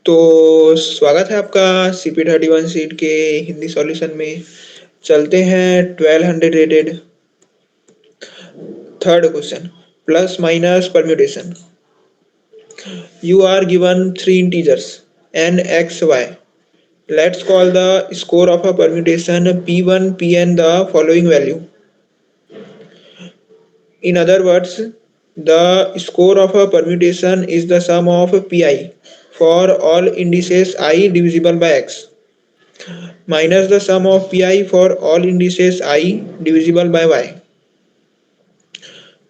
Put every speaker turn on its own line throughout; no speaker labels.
तो स्वागत है आपका CP31 सीट के हिंदी सॉल्यूशन में। चलते हैं 1200 rated third question. Plus minus permutation. You are given three integers n, x, y. Let's call the score of a permutation P1, Pn the following value. In other words, the score of a permutation is the sum of Pi for all indices I divisible by x minus the sum of Pi for all indices I divisible by y.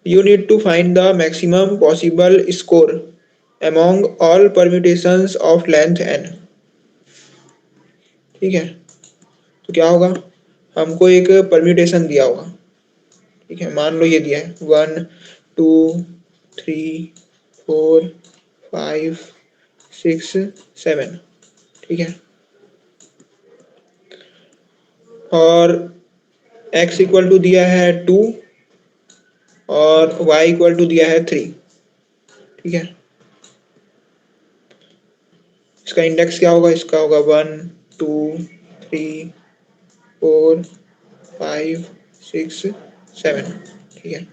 You need to find the maximum possible score among all permutations of length n. ठीक है, तो क्या होगा, हमको एक permutation दिया होगा। ठीक है, मान लो ये दिया है 1 2 3 4 5 6 7। ठीक है, और x इक्वल टू दिया है 2 और y इक्वल टू दिया है 3। ठीक है, इसका इंडेक्स क्या होगा, इसका होगा 1 2 3 4 5 6 7। ठीक है,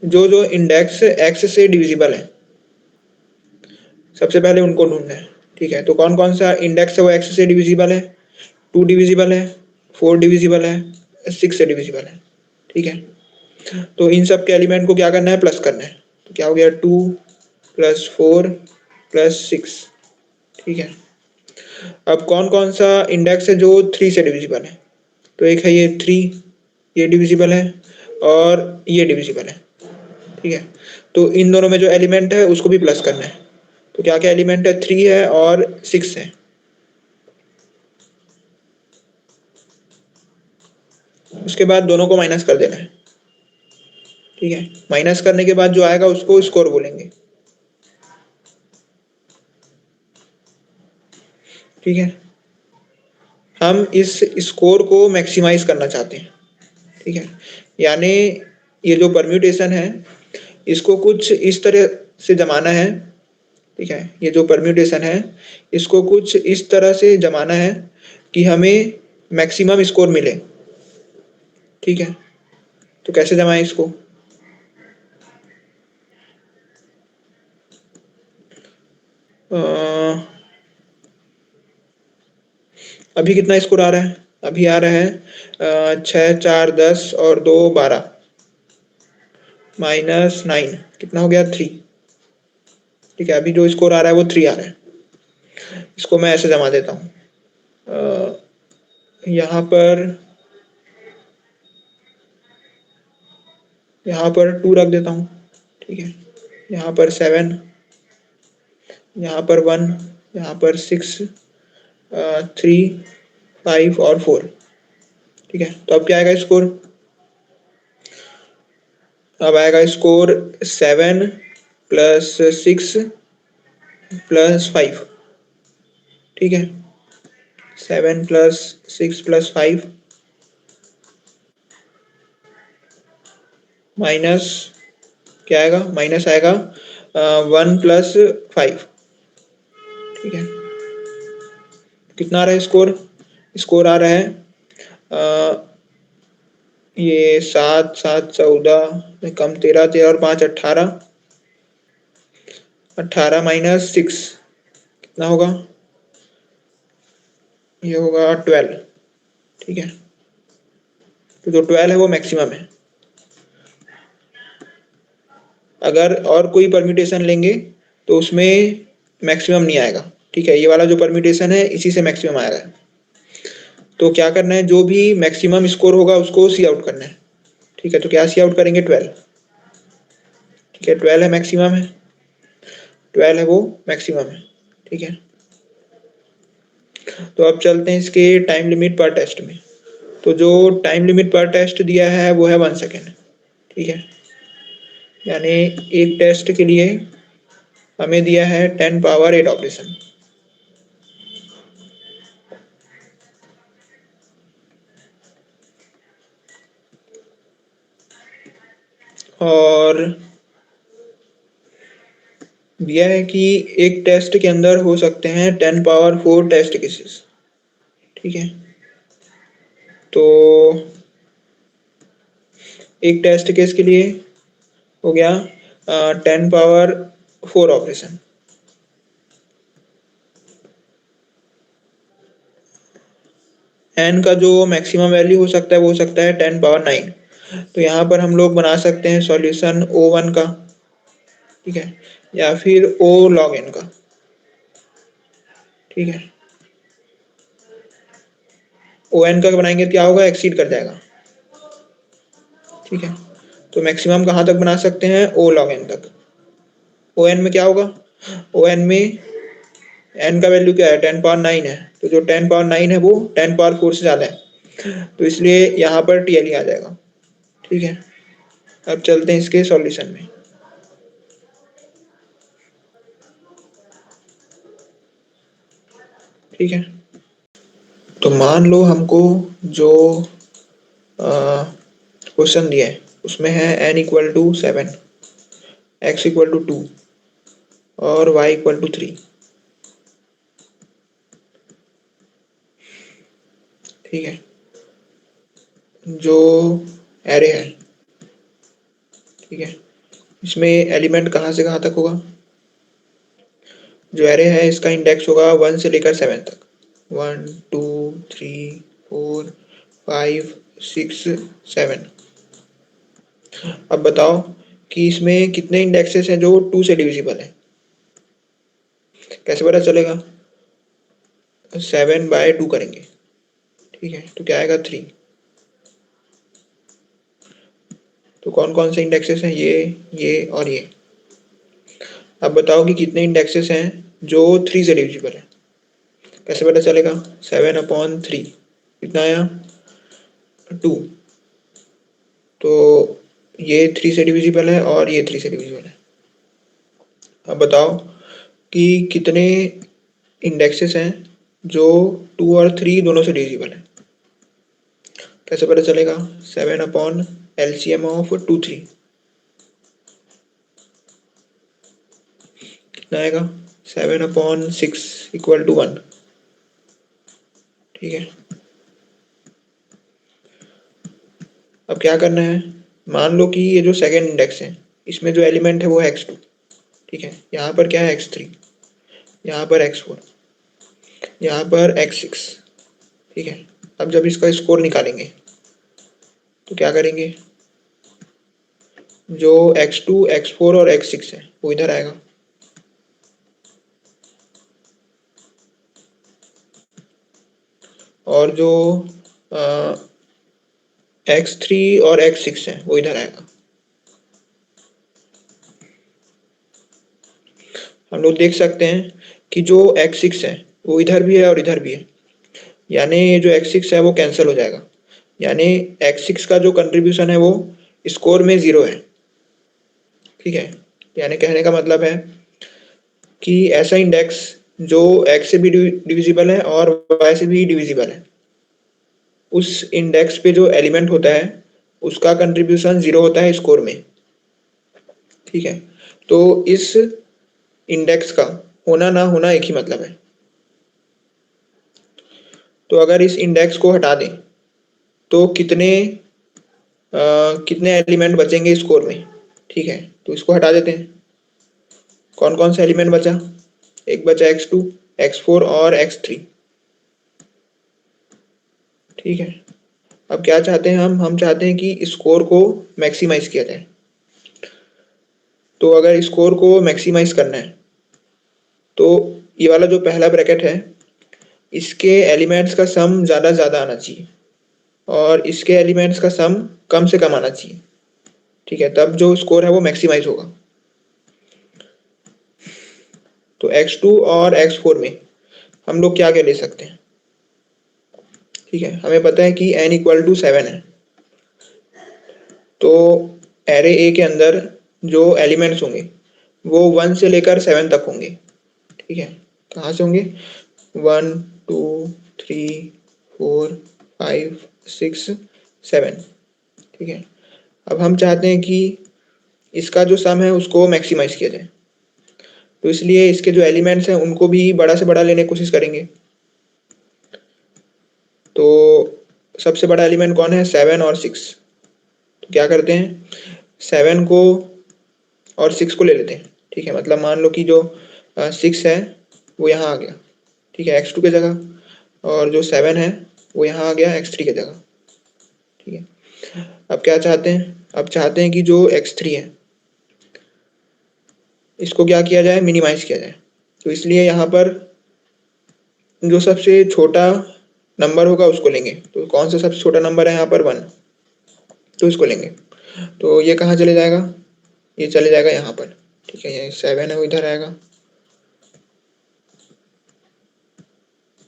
जो जो इंडेक्स x से डिविजिबल है सबसे पहले उनको ढूंढना है। ठीक है, तो कौन कौन सा इंडेक्स है वो x से डिविजिबल है, 2 डिविजिबल है, 4 डिविजिबल है, 6 से डिविजिबल है। ठीक है, तो इन सब के एलिमेंट को क्या करना है, प्लस करना है। तो क्या हो गया 2 प्लस 4 प्लस 6। ठीक है, अब कौन कौन सा इंडेक्स है जो 3 से डिविजिबल है, तो एक है ये 3, ये डिविजिबल है और ये डिविजिबल है। ठीक है, तो इन दोनों में जो एलिमेंट है उसको भी प्लस करना है। तो क्या क्या एलिमेंट है, 3 है और 6 है। उसके बाद दोनों को माइनस कर देना है। ठीक है, माइनस करने के बाद जो आएगा उसको स्कोर बोलेंगे। ठीक है, हम इस स्कोर को मैक्सिमाइज करना चाहते हैं। ठीक है, यानी ये जो परम्यूटेशन है इसको कुछ इस तरह से जमाना है। ठीक है, ये जो परम्यूटेशन है इसको कुछ इस तरह से जमाना है कि हमें मैक्सिमम स्कोर मिले। ठीक है, तो कैसे जमाएं इसको, अभी कितना स्कोर आ रहा है, अभी आ रहा है 6 4 10 और 2 12 माइनस 9 कितना हो गया 3। ठीक है, अभी जो स्कोर आ रहा है वो 3 आ रहा है। इसको मैं ऐसे जमा देता हूँ, यहाँ पर 2 रख देता हूँ। ठीक है, यहाँ पर 7, यहाँ पर 1, यहाँ पर 6 3 5 और 4। ठीक है, तो अब क्या आएगा स्कोर, अब आएगा स्कोर 7 प्लस 6 प्लस 5। ठीक है, 7 प्लस 6 प्लस 5 माइनस क्या आएगा, माइनस आएगा 1 प्लस 5। ठीक है, कितना आ रहा है स्कोर, स्कोर आ रहा है ये 7 7 14 कम 13 13 और 5 18 18 माइनस 6 कितना होगा, ये होगा 12। ठीक है, तो जो 12 है वो मैक्सिमम है। अगर और कोई परम्यूटेशन लेंगे तो उसमें मैक्सिमम नहीं आएगा। ठीक है, ये वाला जो परम्यूटेशन है इसी से मैक्सिमम आएगा। तो क्या करना है, जो भी मैक्सिमम स्कोर होगा उसको सी आउट करना है। ठीक है, तो क्या सी आउट करेंगे 12। ठीक है, 12 है मैक्सिमम है, 12 है वो मैक्सिमम है। ठीक है, तो अब चलते हैं इसके टाइम लिमिट पर टेस्ट में। तो जो टाइम लिमिट पर टेस्ट दिया है वो है 1 सेकेंड। ठीक है, यानी एक टेस्ट के लिए हमें दिया है 10 पावर 8 ऑपरेशन। और दिया है कि एक टेस्ट के अंदर हो सकते हैं 10⁴ टेस्ट केसेस। ठीक है, तो एक टेस्ट केस के लिए हो गया 10⁴ ऑपरेशन। एन का जो मैक्सिमम वैल्यू हो सकता है वो हो सकता है 10⁹। तो यहाँ पर हम लोग बना सकते हैं सॉल्यूशन O1 का, ठीक है, या फिर O log n का। ठीक है, ON का बनाएंगे तो क्या होगा, एक्सीड कर जाएगा। ठीक है, तो मैक्सिमम कहाँ तक बना सकते हैं, O log n तक। ON में क्या होगा, ON में n का वैल्यू क्या है, 10⁹ है, तो जो 10⁹ है वो 10⁴ से ज़्यादा है, तो इसलिए यहाँ पर TLE आ जाएगा। ठीक है, अब चलते हैं इसके सॉल्यूशन में। ठीक है, तो मान लो हमको जो क्वेश्चन दिया है उसमें है n = 7, x = 2 और y = 3। ठीक है, जो एरे है, ठीक है, इसमें एलिमेंट कहाँ से कहाँ तक होगा, जो एरे है इसका इंडेक्स होगा 1 से लेकर 7 तक, 1 2 3 4 5 6 7। अब बताओ कि इसमें कितने इंडेक्सेस हैं जो 2 से डिविजिबल है, कैसे पता चलेगा, 7/2 करेंगे। ठीक है, तो क्या आएगा, 3। तो कौन कौन से इंडेक्सेस हैं, ये और ये। अब बताओ कि कितने इंडेक्सेस हैं जो 3 से डिविजिबल है, कैसे पता चलेगा, 7/3 कितना आया, 2। तो ये 3 से डिविजिबल है और ये 3 से डिविजिबल है। अब बताओ कि कितने इंडेक्सेस हैं जो 2 और 3 दोनों से डिविजिबल है, कैसे पता चलेगा, 7 LCM ऑफ 2 3 कितना आएगा, 7/6 = 1। ठीक है, अब क्या करना है, मान लो कि ये जो सेकेंड इंडेक्स है इसमें जो एलिमेंट है वो है x2। ठीक है, यहाँ पर क्या है, x3, यहाँ पर x4, यहाँ पर x6। ठीक है, अब जब इसका स्कोर निकालेंगे तो क्या करेंगे, जो x2 x4 और x6 है वो इधर आएगा, और जो x3 और x6 है वो इधर आएगा। हम लोग देख सकते हैं कि जो x6 है वो इधर भी है और इधर भी है, यानी ये जो x6 है वो कैंसिल हो जाएगा, यानी x6 का जो कंट्रीब्यूशन है वो स्कोर में 0 है। ठीक है, यानी कहने का मतलब है कि ऐसा इंडेक्स जो x से भी डिविजिबल है और y से भी डिविजिबल है, उस इंडेक्स पे जो एलिमेंट होता है उसका कंट्रीब्यूशन 0 होता है स्कोर में। ठीक है, तो इस इंडेक्स का होना ना होना एक ही मतलब है। तो अगर इस इंडेक्स को हटा दें तो कितने एलिमेंट बचेंगे स्कोर में। ठीक है, तो इसको हटा देते हैं, कौन कौन सा एलिमेंट बचा, एक बचा x2 x4 और x3। ठीक है, अब क्या चाहते हैं हम चाहते हैं कि स्कोर को मैक्सिमाइज किया जाए। तो अगर स्कोर को मैक्सिमाइज करना है तो ये वाला जो पहला ब्रैकेट है इसके एलिमेंट्स का सम ज़्यादा ज़्यादा आना चाहिए और इसके एलिमेंट्स का सम कम से कम आना चाहिए। ठीक है, तब जो स्कोर है वो मैक्सिमाइज होगा। तो x2 और x4 में हम लोग क्या क्या ले सकते हैं। ठीक है, हमें पता है कि n = 7 है, तो एरे ए के अंदर जो एलिमेंट्स होंगे वो 1 से लेकर 7 तक होंगे। ठीक है, कहाँ से होंगे, 1 2 3 4 5 6 7। ठीक है, अब हम चाहते हैं कि इसका जो सम है उसको मैक्सिमाइज किया जाए। तो इसलिए इसके जो एलिमेंट्स हैं उनको भी बड़ा से बड़ा लेने की कोशिश करेंगे। तो सबसे बड़ा एलिमेंट कौन है? 7 और 6। तो क्या करते हैं, 7 को और 6 को ले लेते हैं। ठीक है, मतलब मान लो कि जो 6 है वो यहाँ आ गया, ठीक है, x2 की जगह, और जो 7 है वो यहाँ आ गया x3 की जगह। ठीक है, अब क्या चाहते हैं? अब चाहते हैं कि जो x3 है इसको क्या किया जाए? मिनिमाइज किया जाए। तो इसलिए यहाँ पर जो सबसे छोटा नंबर होगा उसको लेंगे। तो कौन सा सबसे छोटा नंबर है यहाँ पर? 1। तो इसको लेंगे। तो ये कहाँ चले जाएगा? ये चले जाएगा यहाँ पर। ठीक है, ये 7 है वो इधर आएगा।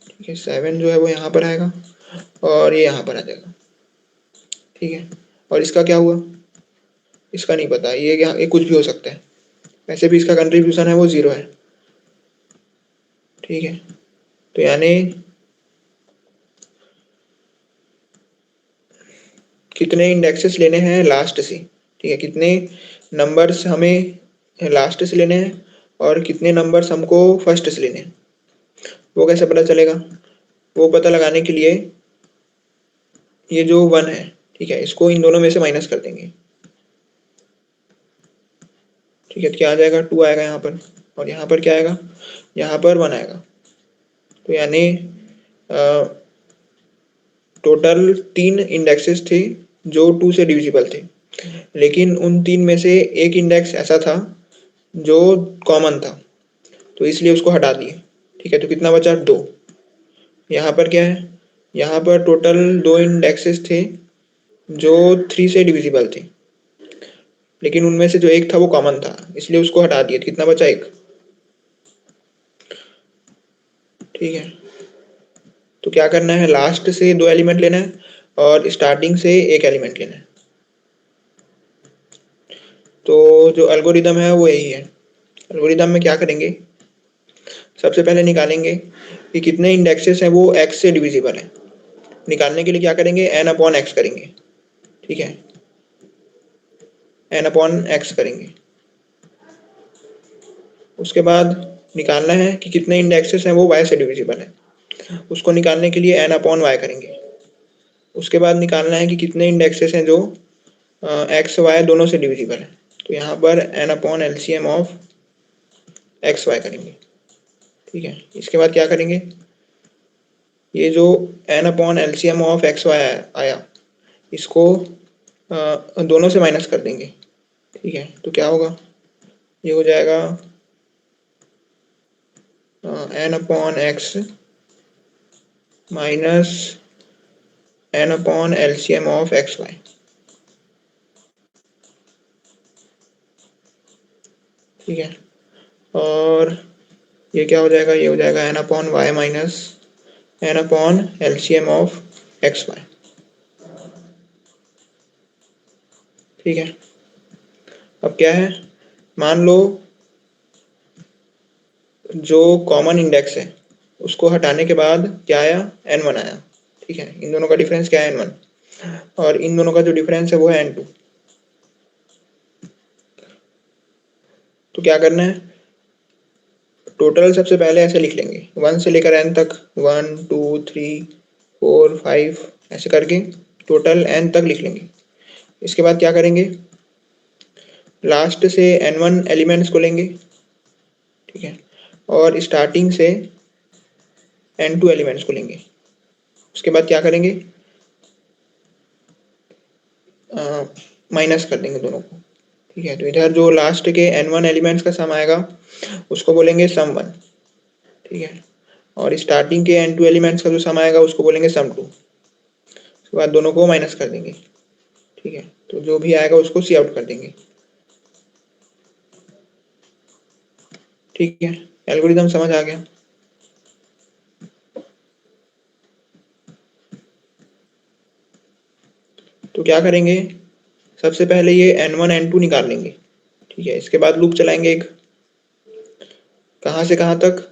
ठीक है, 7 जो है वो यहाँ पर आएगा और ये यहाँ पर आ जाएगा। ठीक है, और इसका क्या हुआ? इसका नहीं पता, ये कुछ भी हो सकता है। वैसे भी इसका कंट्रीब्यूशन है वो 0 है। ठीक है, तो यानी कितने इंडेक्सेस लेने हैं लास्ट से? ठीक है, कितने नंबर्स हमें लास्ट से लेने हैं और कितने नंबर्स हमको फर्स्ट से लेने हैं, वो कैसे पता चलेगा? वो पता लगाने के लिए ये जो 1 है, ठीक है, इसको इन दोनों में से माइनस कर देंगे। ठीक है, तो क्या आ जाएगा? 2 आएगा यहाँ पर, और यहाँ पर क्या आएगा? यहाँ पर 1 आएगा। तो यानी टोटल 3 इंडेक्सेस थे जो 2 से डिविजिबल थे, लेकिन उन 3 में से एक इंडेक्स ऐसा था जो कॉमन था, तो इसलिए उसको हटा दिए। ठीक है, तो कितना बचा? 2। यहाँ पर क्या है? यहाँ पर टोटल 2 इंडेक्सेस थे जो 3 से डिविजिबल थे, लेकिन उनमें से जो एक था वो कॉमन था, इसलिए उसको हटा दिए। कितना बचा? 1। ठीक है, तो क्या करना है? लास्ट से 2 एलिमेंट लेना है और स्टार्टिंग से 1 एलिमेंट लेना है। तो जो एल्गोरिदम है वो यही है। एल्गोरिदम में क्या करेंगे? सबसे पहले निकालेंगे कि कितने इंडेक्सेस हैं वो x से डिविजिबल है। निकालने के लिए क्या करेंगे? n अपॉन x करेंगे। ठीक है, n अपॉन x करेंगे। उसके बाद निकालना है कि कितने इंडेक्सेस हैं वो y से डिविजिबल है। उसको निकालने के लिए n अपॉन y करेंगे। उसके बाद निकालना है कि कितने इंडेक्सेस हैं जो x y दोनों से डिविजिबल है। तो यहाँ पर n upon LCM of x y करेंगे। ठीक है, इसके बाद क्या करेंगे? ये जो n upon LCM of x y आया इसको दोनों से माइनस कर देंगे। ठीक है, तो क्या होगा? ये हो जाएगा n upon x minus n upon LCM of x y। ठीक है, और ये क्या हो जाएगा? ये हो जाएगा n upon y minus n upon LCM of x y। ठीक है, अब क्या है? मान लो जो कॉमन इंडेक्स है उसको हटाने के बाद क्या आया? n1 आया। ठीक है, इन दोनों का डिफरेंस क्या है? n1, और इन दोनों का जो डिफरेंस है वो है n2। तो क्या करना है? टोटल सबसे पहले ऐसे लिख लेंगे 1 से लेकर n तक, 1 2 3 4 5 ऐसे करके टोटल n तक लिख लेंगे। इसके बाद क्या करेंगे? लास्ट से n1 एलिमेंट्स को लेंगे। ठीक है, और स्टार्टिंग से n2 एलिमेंट्स को लेंगे। उसके बाद क्या करेंगे? माइनस कर देंगे दोनों को। ठीक है, तो इधर जो लास्ट के n1 एलिमेंट्स का सम आएगा उसको बोलेंगे सम 1। ठीक है, और स्टार्टिंग के n2 एलिमेंट्स का जो सम आएगा उसको बोलेंगे सम 2। उसके बाद दोनों को माइनस कर देंगे। ठीक है, तो जो भी आएगा उसको सी आउट कर देंगे। ठीक है, एल्गोरिदम समझ आ गया? तो क्या करेंगे? सबसे पहले ये n1 n2 निकाल लेंगे। ठीक है, इसके बाद लूप चलाएंगे एक, कहाँ से कहाँ तक?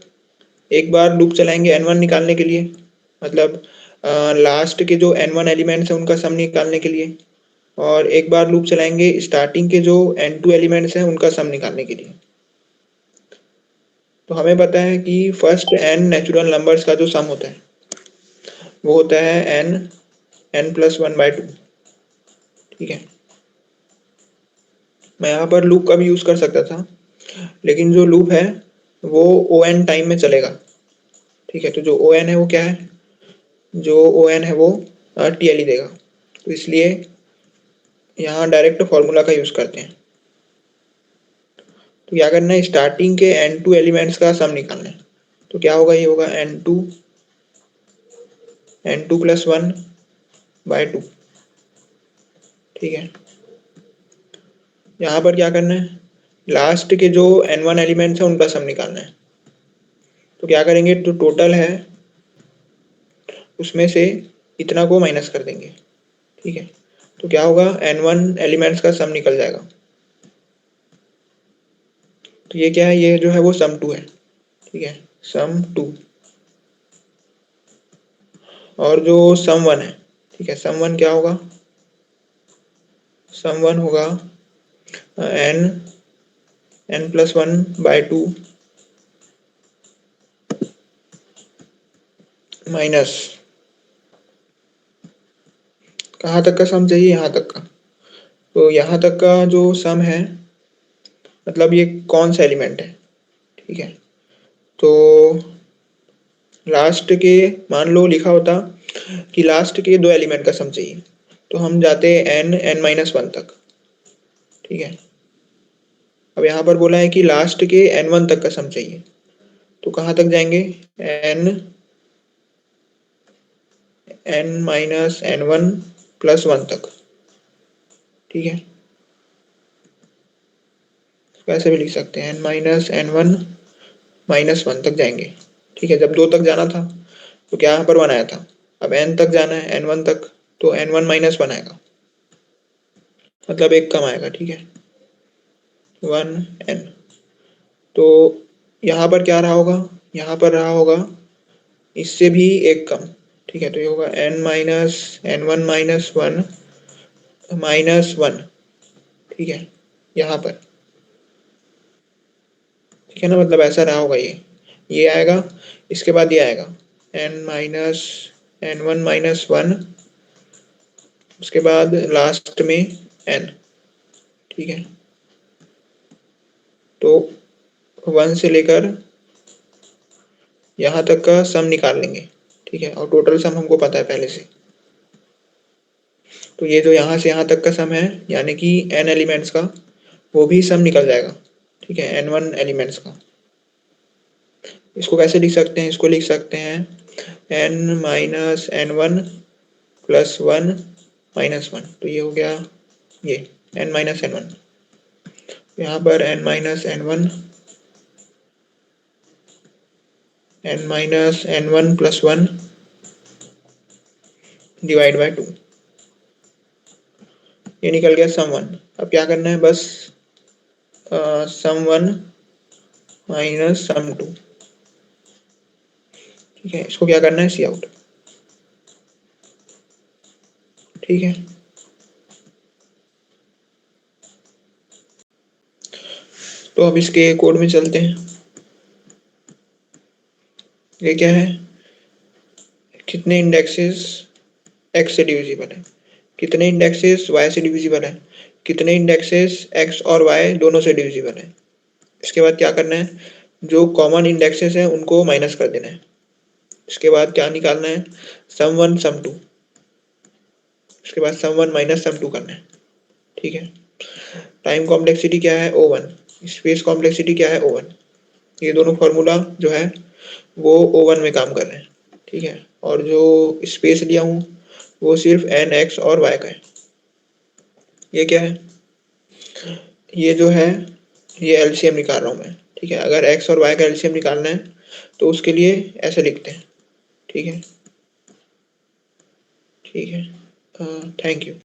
एक बार लूप चलाएंगे n1 निकालने के लिए, मतलब लास्ट के जो n1 एलिमेंट्स हैं उनका सम निकालने के लिए, और एक बार लूप चलाएंगे स्टार्टिंग के जो n2 एलिमेंट्स हैं उनका सम निकालने के लिए। तो हमें पता है कि फर्स्ट n नेचुरल नंबर्स का जो सम होता है वो होता है n+1/2। ठीक है, मैं यहाँ पर लूप का भी यूज कर सकता था, लेकिन जो लूप है वो on टाइम में चलेगा। ठीक है, तो जो on है वो क्या है, जो on है वो TLE देगा। तो इसलिए यहाँ डायरेक्ट फॉर्मूला का यूज करते हैं। तो क्या करना है, स्टार्टिंग के n2 एलिमेंट्स का सम निकालना है। तो क्या होगा, ये होगा n2+1/2। ठीक है, यहाँ पर क्या करना है, लास्ट के जो n1 एलिमेंट्स है उनका सम निकालना है। तो क्या करेंगे, तो टोटल है उसमें से इतना को माइनस कर देंगे। ठीक है, तो क्या होगा, n1 एलिमेंट्स का सम निकल जाएगा। तो ये क्या है, ये जो है वो sum 2 है। ठीक है, sum 2। और जो sum 1 है, ठीक है, sum 1 क्या होगा, sum 1 होगा n+1/2 माइनस, कहाँ तक का सम चाहिए, यहाँ तक का। तो यहाँ तक का जो सम है, मतलब ये कौन सा एलिमेंट है। ठीक है, तो लास्ट के, मान लो लिखा होता कि लास्ट के 2 एलिमेंट का सम चाहिए, तो हम जाते n-1 तक। ठीक है, अब यहाँ पर बोला है कि लास्ट के n1 तक का सम चाहिए, तो कहाँ तक जाएंगे, n-n-1 + 1 तक। ठीक है, वैसे भी लिख सकते हैं n-n1 - 1 तक जाएंगे। ठीक है, जब 2 तक जाना था तो क्या यहाँ पर 1 आया था, अब n तक जाना है, n1 तक, तो n1 - 1 आएगा, मतलब एक कम आएगा। ठीक है, 1n। तो यहाँ पर क्या रहा होगा, यहाँ पर रहा होगा इससे भी एक कम। ठीक है, तो ये होगा n-n1 - 1 ठीक है, यहाँ पर। ठीक है ना, मतलब ऐसा रहा होगा, ये आएगा, इसके बाद ये आएगा n-n1 - 1, उसके बाद लास्ट में n। ठीक है, तो 1 से लेकर यहाँ तक का सम निकाल लेंगे। ठीक है, और टोटल सम हमको पता है पहले से। तो ये जो यहाँ से यहाँ तक का सम है, यानी कि n एलिमेंट्स का, वो भी सम निकल जाएगा। ठीक है, n1 एलिमेंट्स का। इसको कैसे लिख सकते हैं, इसको लिख सकते हैं n-n1 + 1 - 1। तो ये हो गया, ये n-n1। यहाँ पर n-n1 n-n1 + 1 / 2। ये निकल गया sum 1। अब क्या करना है, बस sum 1 - sum 2। ठीक है, इसको क्या करना है, सी आउट। ठीक है, तो अब इसके कोड में चलते हैं। ये क्या है, कितने इंडेक्सेस x से डिविजिबल है, कितने इंडेक्सेस y से डिविजिबल है, कितने इंडेक्सेस x और y दोनों से डिविजिबल है। इसके बाद क्या करना है, जो कॉमन इंडेक्सेस है उनको माइनस कर देना है। इसके बाद क्या निकालना है, sum 1 sum 2। इसके बाद sum 1 - sum 2 करना है। ठीक है, टाइम कॉम्प्लेक्सिटी क्या है, O1, स्पेस कॉम्प्लेक्सिटी क्या है, O1। ये दोनों फार्मूला जो है वो O1 में काम कर रहे हैं। ठीक है, और जो स्पेस लिया हूँ वो सिर्फ n, x और y का है। ये क्या है, ये जो है ये एलसीएम निकाल रहा हूँ मैं। ठीक है, अगर x और y का एलसीएम निकालना है तो उसके लिए ऐसे लिखते हैं। ठीक है, ठीक है, थैंक यू।